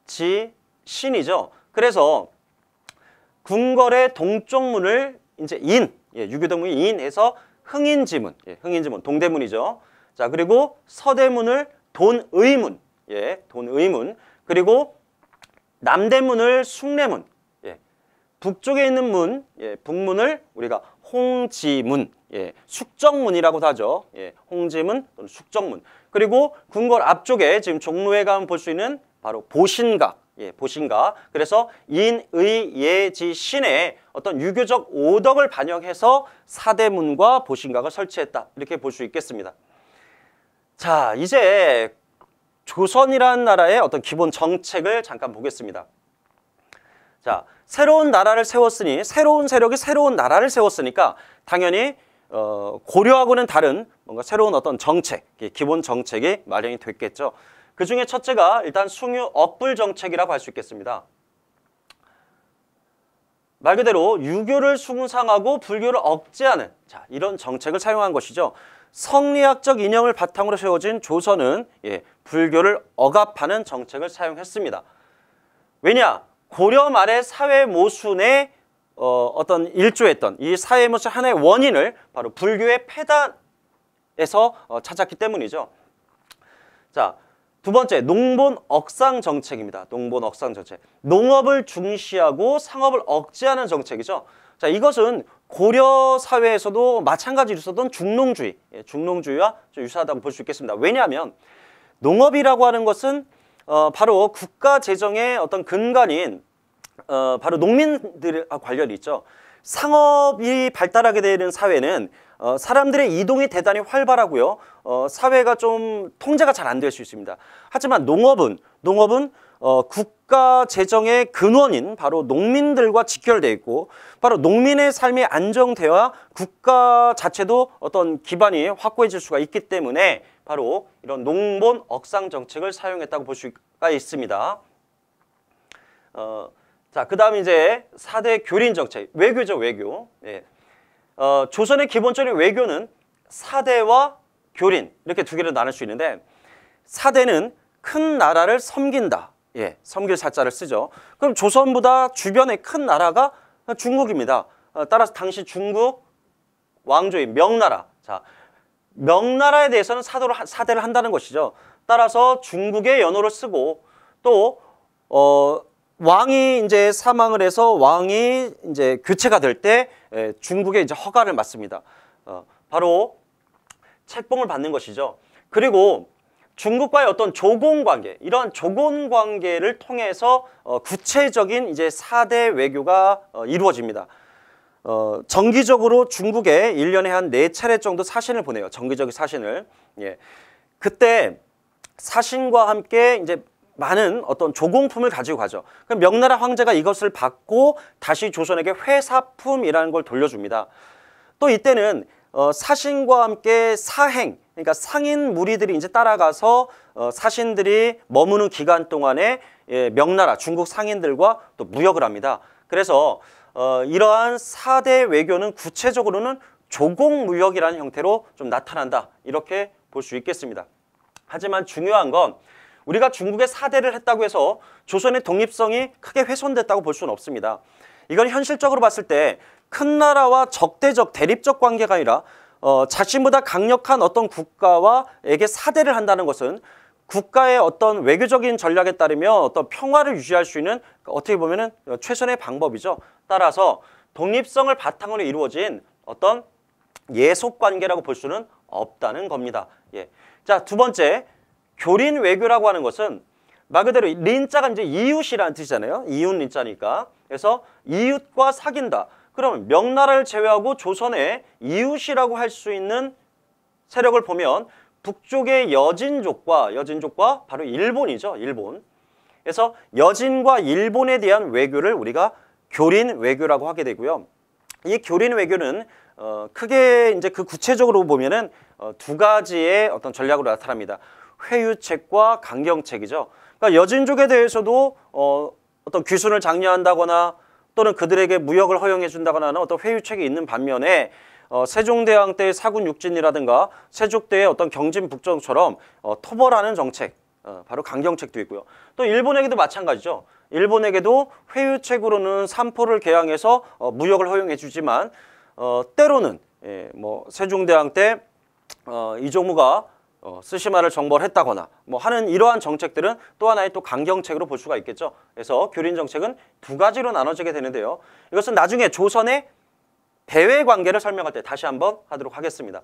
지, 신이죠. 그래서 궁궐의 동쪽 문을 이제 유교동문이 인해서 흥인지문, 흥인지문, 동대문이죠. 자, 그리고 서대문을 돈의문, 돈의문, 그리고 남대문을 숭례문, 북쪽에 있는 문, 북문을 우리가 홍지문, 숙정문이라고도 하죠. 홍지문 또는 숙정문. 그리고 궁궐 앞쪽에 지금 종로에 가면 볼 수 있는 바로 보신각, 보신각. 그래서 인, 의, 예, 지, 신의 어떤 유교적 오덕을 반영해서 사대문과 보신각을 설치했다. 이렇게 볼 수 있겠습니다. 자, 이제 조선이라는 나라의 어떤 기본 정책을 잠깐 보겠습니다. 자, 새로운 나라를 세웠으니, 새로운 세력이 새로운 나라를 세웠으니까 당연히 고려하고는 다른 뭔가 새로운 어떤 정책, 기본 정책이 마련이 됐겠죠. 그 중에 첫째가 일단 숭유 억불 정책이라고 할 수 있겠습니다. 말 그대로 유교를 숭상하고 불교를 억제하는 이런 정책을 사용한 것이죠. 성리학적 이념을 바탕으로 세워진 조선은 불교를 억압하는 정책을 사용했습니다. 왜냐? 고려 말의 사회 모순에 어떤 일조했던 이 사회 모순 하나의 원인을 바로 불교의 폐단에서 찾았기 때문이죠. 자, 두 번째, 농본 억상 정책입니다. 농본 억상 정책. 농업을 중시하고 상업을 억제하는 정책이죠. 자, 이것은 고려 사회에서도 마찬가지로 있었던 중농주의, 중농주의와 좀 유사하다고 볼 수 있겠습니다. 왜냐하면 농업이라고 하는 것은 바로 국가 재정의 어떤 근간인 바로 농민들과 관련이 있죠. 상업이 발달하게 되는 사회는 사람들의 이동이 대단히 활발하고요. 사회가 좀 통제가 잘 안 될 수 있습니다. 하지만 농업은 국가 재정의 근원인 바로 농민들과 직결되어 있고 바로 농민의 삶이 안정되어야 국가 자체도 어떤 기반이 확고해질 수가 있기 때문에 바로 이런 농본 억상 정책을 사용했다고 볼 수가 있습니다. 자, 그 다음 이제 4대 교린 정책, 외교죠, 외교. 예. 조선의 기본적인 외교는 사대와 교린 이렇게 두 개로 나눌 수 있는데 사대는 큰 나라를 섬긴다. 예, 섬길 사자를 쓰죠. 그럼 조선보다 주변의 큰 나라가 중국입니다. 따라서 당시 중국 왕조의 명나라. 자, 명나라에 대해서는 사대를 한다는 것이죠. 따라서 중국의 연호를 쓰고 또 왕이 이제 사망을 해서 왕이 이제 교체가 될 때 중국의 이제 허가를 받습니다. 바로 책봉을 받는 것이죠. 그리고 중국과의 어떤 조공관계, 이러한 조공관계를 통해서 구체적인 이제 4대 외교가 이루어집니다. 정기적으로 중국에 1년에 한 4차례 정도 사신을 보내요. 정기적인 사신을. 예. 그때 사신과 함께 이제 많은 어떤 조공품을 가지고 가죠. 그럼 명나라 황제가 이것을 받고 다시 조선에게 회사품이라는 걸 돌려줍니다. 또 이때는 사신과 함께 사행, 그러니까 상인 무리들이 이제 따라가서 사신들이 머무는 기간 동안에 명나라, 중국 상인들과 또 무역을 합니다. 그래서 이러한 4대 외교는 구체적으로는 조공무역이라는 형태로 좀 나타난다. 이렇게 볼 수 있겠습니다. 하지만 중요한 건 우리가 중국에 4대를 했다고 해서 조선의 독립성이 크게 훼손됐다고 볼 수는 없습니다. 이건 현실적으로 봤을 때 큰 나라와 적대적, 대립적 관계가 아니라 자신보다 강력한 어떤 국가와에게 4대를 한다는 것은 국가의 어떤 외교적인 전략에 따르면 어떤 평화를 유지할 수 있는 어떻게 보면은 최선의 방법이죠. 따라서 독립성을 바탕으로 이루어진 어떤 예속 관계라고 볼 수는 없다는 겁니다. 예. 자, 두 번째, 교린 외교라고 하는 것은 말 그대로 린자가 이제 이웃이라는 뜻이잖아요. 이웃 린자니까. 그래서 이웃과 사귄다. 그러면 명나라를 제외하고 조선의 이웃이라고 할 수 있는 세력을 보면 북쪽의 여진족과 바로 일본이죠. 일본. 그래서 여진과 일본에 대한 외교를 우리가 교린 외교라고 하게 되고요. 이 교린 외교는 크게 이제 그 구체적으로 보면은 두 가지의 어떤 전략으로 나타납니다. 회유책과 강경책이죠. 그러니까 여진족에 대해서도 어떤 귀순을 장려한다거나 또는 그들에게 무역을 허용해 준다거나 하는 어떤 회유책이 있는 반면에 세종대왕 때의 사군육진이라든가 세종 때의 어떤 경진북정처럼 토벌하는 정책, 바로 강경책도 있고요. 또 일본에게도 마찬가지죠. 일본에게도 회유책으로는 삼포를 개항해서 무역을 허용해 주지만 때로는 뭐 세종대왕 때 이종무가 스시마를 정벌했다거나 뭐 하는 이러한 정책들은 또 하나의 또 강경책으로 볼 수가 있겠죠. 그래서 교린 정책은 두 가지로 나눠지게 되는데요. 이것은 나중에 조선의 대외 관계를 설명할 때 다시 한번 하도록 하겠습니다.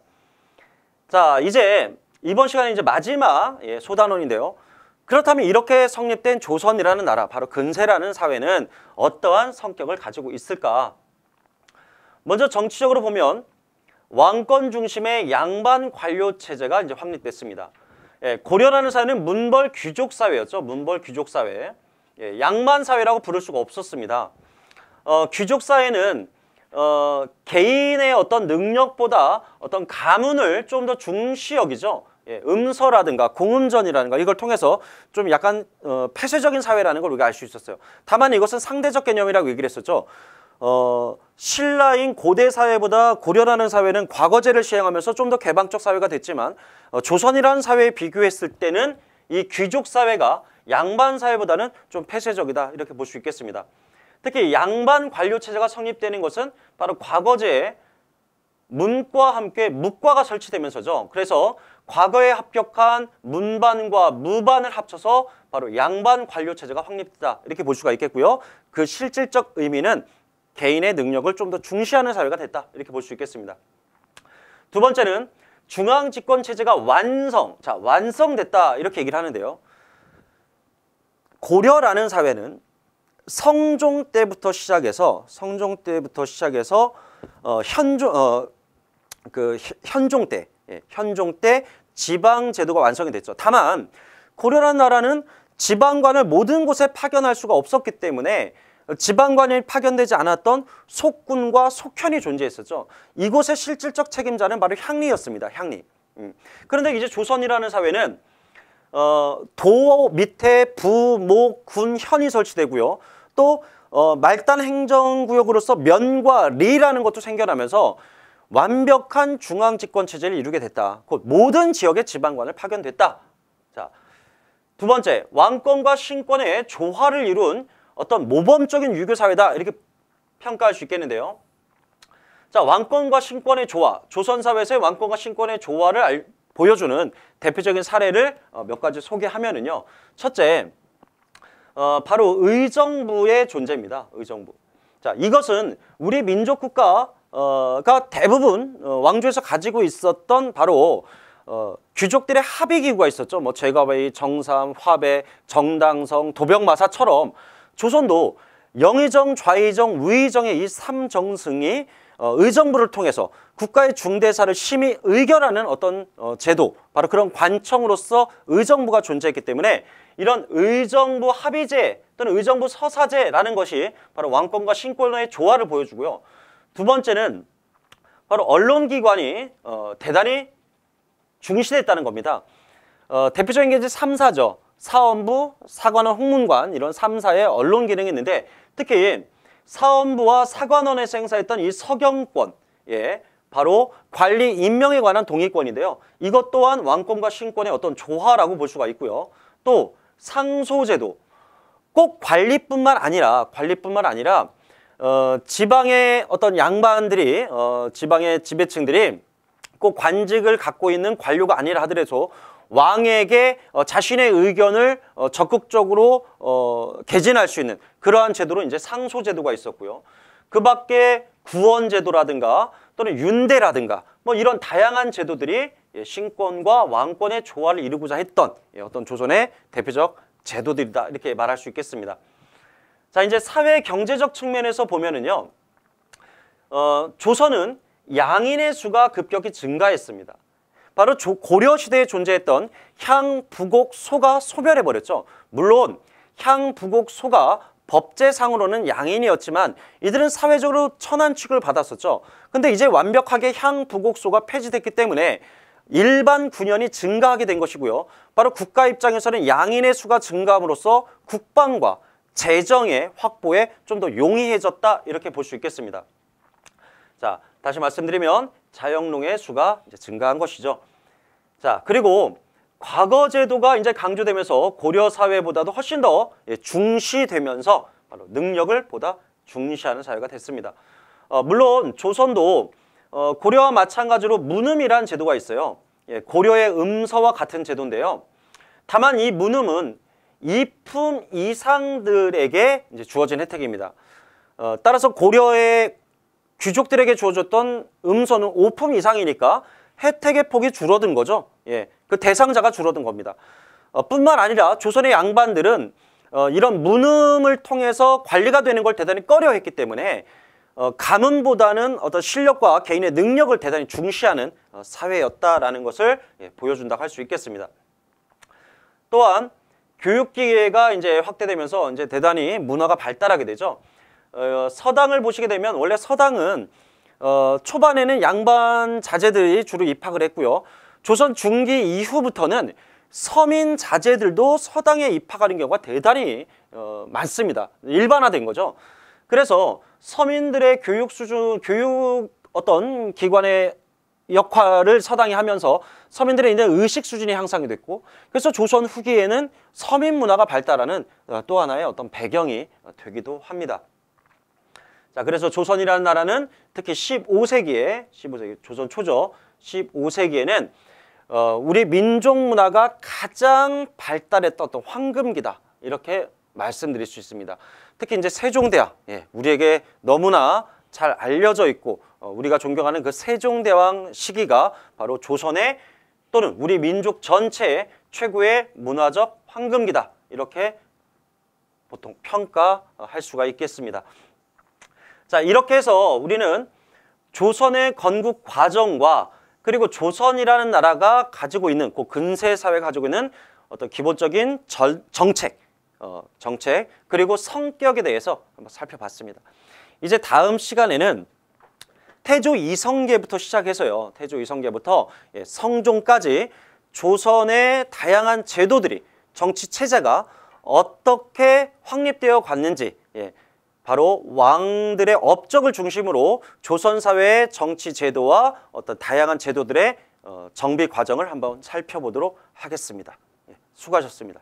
자, 이제 이번 시간에 이제 마지막 소단원인데요. 그렇다면 이렇게 성립된 조선이라는 나라, 바로 근세라는 사회는 어떠한 성격을 가지고 있을까? 먼저 정치적으로 보면 왕권 중심의 양반 관료 체제가 이제 확립됐습니다. 고려라는 사회는 문벌 귀족 사회였죠. 문벌 귀족 사회. 양반 사회라고 부를 수가 없었습니다. 귀족 사회는 개인의 어떤 능력보다 어떤 가문을 좀 더 중시 여기죠. 음서라든가 공음전이라든가 이걸 통해서 좀 약간 폐쇄적인 사회라는 걸 우리가 알 수 있었어요. 다만 이것은 상대적 개념이라고 얘기를 했었죠. 신라인 고대 사회보다 고려라는 사회는 과거제를 시행하면서 좀 더 개방적 사회가 됐지만 조선이라는 사회에 비교했을 때는 이 귀족 사회가 양반 사회보다는 좀 폐쇄적이다 이렇게 볼 수 있겠습니다. 특히 양반 관료 체제가 성립되는 것은 바로 과거제에 문과 함께 묵과가 설치되면서죠. 그래서 과거에 합격한 문반과 무반을 합쳐서 바로 양반 관료 체제가 확립됐다 이렇게 볼 수가 있겠고요. 그 실질적 의미는 개인의 능력을 좀 더 중시하는 사회가 됐다 이렇게 볼 수 있겠습니다. 두 번째는 중앙집권체제가 완성됐다 이렇게 얘기를 하는데요. 고려라는 사회는 성종 때부터 시작해서 그 현종 때, 현종 때 지방 제도가 완성이 됐죠. 다만 고려라는 나라는 지방관을 모든 곳에 파견할 수가 없었기 때문에 지방관이 파견되지 않았던 속군과 속현이 존재했었죠. 이곳의 실질적 책임자는 바로 향리였습니다. 향리. 그런데 이제 조선이라는 사회는 도 밑에 부, 목, 군, 현이 설치되고요. 또 말단 행정구역으로서 면과 리라는 것도 생겨나면서 완벽한 중앙집권 체제를 이루게 됐다. 곧 모든 지역의 지방관을 파견됐다. 자, 두 번째, 왕권과 신권의 조화를 이룬 어떤 모범적인 유교 사회다 이렇게 평가할 수 있겠는데요. 자, 왕권과 신권의 조화, 조선 사회에서의 왕권과 신권의 조화를 보여주는 대표적인 사례를 몇 가지 소개하면은요. 첫째, 바로 의정부의 존재입니다. 의정부. 자, 이것은 우리 민족 국가가 대부분 왕조에서 가지고 있었던 바로 귀족들의 합의 기구가 있었죠. 뭐 제과베이, 정삼, 화배, 정당성, 도병마사처럼 조선도 영의정, 좌의정, 우의정의 이 3정승이 의정부를 통해서 국가의 중대사를 심의 의결하는 어떤 제도, 바로 그런 관청으로서 의정부가 존재했기 때문에 이런 의정부 합의제 또는 의정부 서사제라는 것이 바로 왕권과 신권의 조화를 보여주고요. 두 번째는 바로 언론기관이 대단히 중시됐다는 겁니다. 대표적인 게 이제 3사죠. 사헌부, 사관원, 홍문관 이런 3사의 언론 기능이 있는데 특히 사헌부와 사관원에서 행사했던 이 서경권, 바로 관리 임명에 관한 동의권인데요. 이것 또한 왕권과 신권의 어떤 조화라고 볼 수가 있고요. 또 상소제도, 꼭 관리뿐만 아니라 지방의 어떤 양반들이 지방의 지배층들이 꼭 관직을 갖고 있는 관료가 아니라 하더라도 왕에게 자신의 의견을 적극적으로 개진할 수 있는 그러한 제도로 이제 상소제도가 있었고요. 그 밖에 구원제도라든가 또는 윤대라든가 뭐 이런 다양한 제도들이 신권과 왕권의 조화를 이루고자 했던 어떤 조선의 대표적 제도들이다 이렇게 말할 수 있겠습니다. 자, 이제 사회 경제적 측면에서 보면은요, 조선은 양인의 수가 급격히 증가했습니다. 바로 고려 시대에 존재했던 향, 부곡, 소가 소멸해버렸죠. 물론 향, 부곡, 소가 법제상으로는 양인이었지만 이들은 사회적으로 천한 취급을 받았었죠. 근데 이제 완벽하게 향, 부곡, 소가 폐지됐기 때문에 일반 군연이 증가하게 된 것이고요. 바로 국가 입장에서는 양인의 수가 증가함으로써 국방과 재정의 확보에 좀 더 용이해졌다 이렇게 볼 수 있겠습니다. 자, 다시 말씀드리면 자영농의 수가 이제 증가한 것이죠. 자, 그리고 과거 제도가 이제 강조되면서 고려 사회보다도 훨씬 더 중시되면서 바로 능력을 보다 중시하는 사회가 됐습니다. 물론 조선도 고려와 마찬가지로 문음이란 제도가 있어요. 고려의 음서와 같은 제도인데요. 다만 이 문음은 이품 이상들에게 이제 주어진 혜택입니다. 따라서 고려의 귀족들에게 주어졌던 음서는 5품 이상이니까 혜택의 폭이 줄어든 거죠. 그 대상자가 줄어든 겁니다. 뿐만 아니라 조선의 양반들은 이런 문음을 통해서 관리가 되는 걸 대단히 꺼려했기 때문에 가문보다는 어떤 실력과 개인의 능력을 대단히 중시하는 사회였다라는 것을 보여준다고 할 수 있겠습니다. 또한 교육 기회가 이제 확대되면서 이제 대단히 문화가 발달하게 되죠. 서당을 보시게 되면 원래 서당은 초반에는 양반 자제들이 주로 입학을 했고요. 조선 중기 이후부터는 서민 자제들도 서당에 입학하는 경우가 대단히 많습니다. 일반화된 거죠. 그래서 서민들의 교육 수준, 교육 어떤 기관의 역할을 서당이 하면서 서민들의 이제 의식 수준이 향상이 됐고, 그래서 조선 후기에는 서민 문화가 발달하는 또 하나의 어떤 배경이 되기도 합니다. 자, 그래서 조선이라는 나라는 특히 15세기에 조선 초죠. 15세기에는 우리 민족 문화가 가장 발달했던 어떤 황금기다 이렇게 말씀드릴 수 있습니다. 특히 이제 세종대왕, 우리에게 너무나 잘 알려져 있고 우리가 존경하는 그 세종대왕 시기가 바로 조선의 또는 우리 민족 전체의 최고의 문화적 황금기다 이렇게 보통 평가할 수가 있겠습니다. 자, 이렇게 해서 우리는 조선의 건국 과정과 그리고 조선이라는 나라가 가지고 있는 그 근세 사회가 가지고 있는 어떤 기본적인 정책 그리고 성격에 대해서 한번 살펴봤습니다. 이제 다음 시간에는 태조 이성계부터 시작해서요. 태조 이성계부터 성종까지 조선의 다양한 제도들이 정치 체제가 어떻게 확립되어 갔는지 바로 왕들의 업적을 중심으로 조선 사회의 정치 제도와 어떤 다양한 제도들의 정비 과정을 한번 살펴보도록 하겠습니다. 수고하셨습니다.